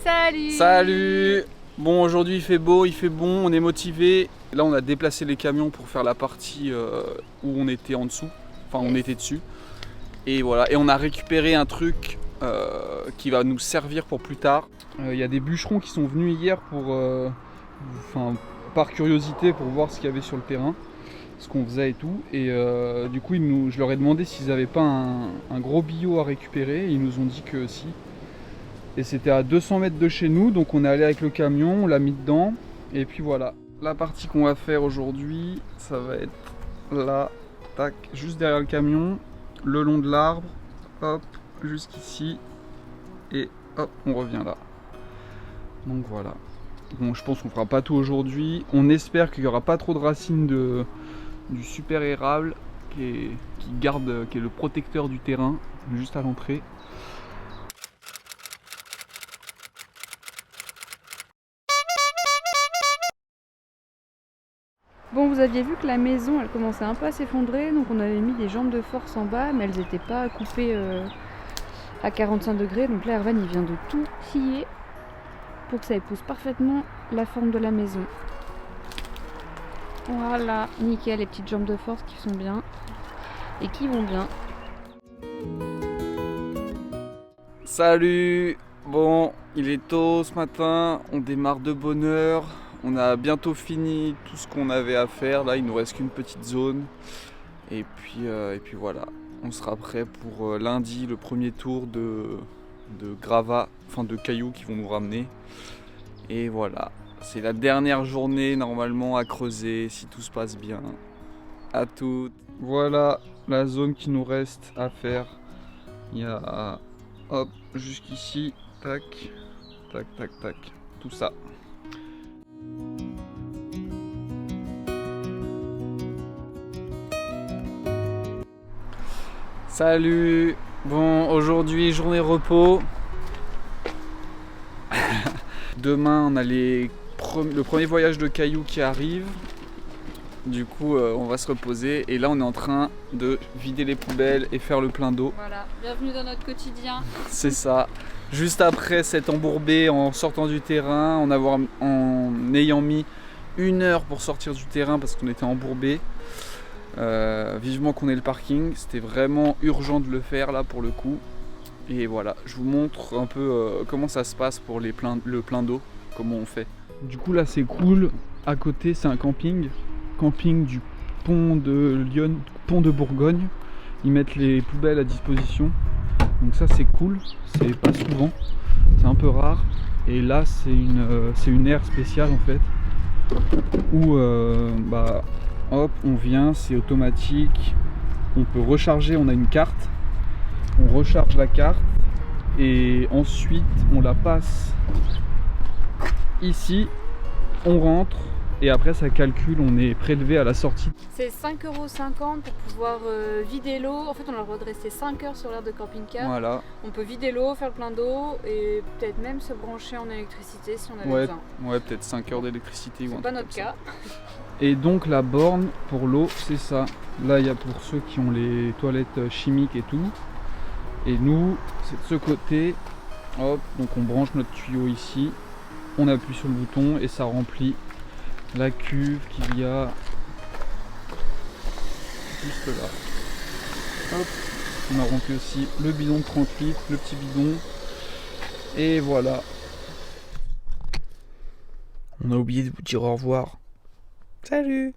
Salut! Salut! Bon, aujourd'hui il fait beau, il fait bon, on est motivé. Là on a déplacé les camions pour faire la partie où on était en dessous, enfin on était dessus. Et voilà, et on a récupéré un truc qui va nous servir pour plus tard. Il y a des bûcherons qui sont venus hier pour, par curiosité pour voir ce qu'il y avait sur le terrain, ce qu'on faisait et tout. Et du coup je leur ai demandé s'ils n'avaient pas un gros billot à récupérer. Et ils nous ont dit que si. Et c'était à 200 mètres de chez nous, donc on est allé avec le camion, on l'a mis dedans. Et puis voilà, la partie qu'on va faire aujourd'hui, ça va être là, tac, juste derrière le camion, le long de l'arbre, hop, jusqu'ici, et hop, on revient là. Donc voilà. Bon, je pense qu'on fera pas tout aujourd'hui. On espère qu'il n'y aura pas trop de racines du super érable qui est le protecteur du terrain, juste à l'entrée. Bon, vous aviez vu que la maison, elle commençait un peu à s'effondrer, donc on avait mis des jambes de force en bas, mais elles n'étaient pas coupées à 45 degrés. Donc là, Erwan, il vient de tout scier pour que ça épouse parfaitement la forme de la maison. Voilà, nickel, les petites jambes de force qui sont bien et qui vont bien. Salut! Bon, il est tôt ce matin, on démarre de bonne heure. On a bientôt fini tout ce qu'on avait à faire. Là, il nous reste qu'une petite zone. Et puis voilà, on sera prêt pour lundi, le premier tour de gravats, enfin de cailloux qui vont nous ramener. Et voilà, c'est la dernière journée normalement à creuser si tout se passe bien. À toutes. Voilà la zone qui nous reste à faire. Il y a hop jusqu'ici, tac, tac, tac, tac, tout ça. Salut! Bon, aujourd'hui journée repos. Demain on a le premier voyage de cailloux qui arrive. Du coup on va se reposer et là on est en train de vider les poubelles et faire le plein d'eau. Voilà, bienvenue dans notre quotidien. C'est ça. Juste après s'être embourbé en sortant du terrain, en ayant mis 1 heure pour sortir du terrain parce qu'on était embourbé. Vivement qu'on ait le parking, c'était vraiment urgent de le faire là pour le coup. Et voilà, je vous montre un peu comment ça se passe pour le plein d'eau, comment on fait. Du coup là c'est cool, à côté c'est un camping du pont de Lyon, pont de Bourgogne. Ils mettent les poubelles à disposition, donc ça c'est cool, c'est pas souvent, c'est un peu rare. Et là c'est une aire spéciale en fait, où hop, on vient, c'est automatique, on peut recharger, on a une carte, on recharge la carte et ensuite on la passe ici, on rentre et après ça calcule, on est prélevé à la sortie. C'est 5,50 € pour pouvoir vider l'eau. En fait, on a le droit de rester 5 heures sur l'aire de camping-car. Voilà. On peut vider l'eau, faire le plein d'eau et peut-être même se brancher en électricité si on avait besoin. Ouais, peut-être 5 heures d'électricité. C'est pas notre cas. Et donc la borne pour l'eau, c'est ça. Là, il y a pour ceux qui ont les toilettes chimiques et tout. Et nous, c'est de ce côté. Hop, donc on branche notre tuyau ici. On appuie sur le bouton et ça remplit la cuve qu'il y a juste là. Hop, on a rempli aussi le bidon de 30 litres, le petit bidon. Et voilà. On a oublié de vous dire au revoir. Salut!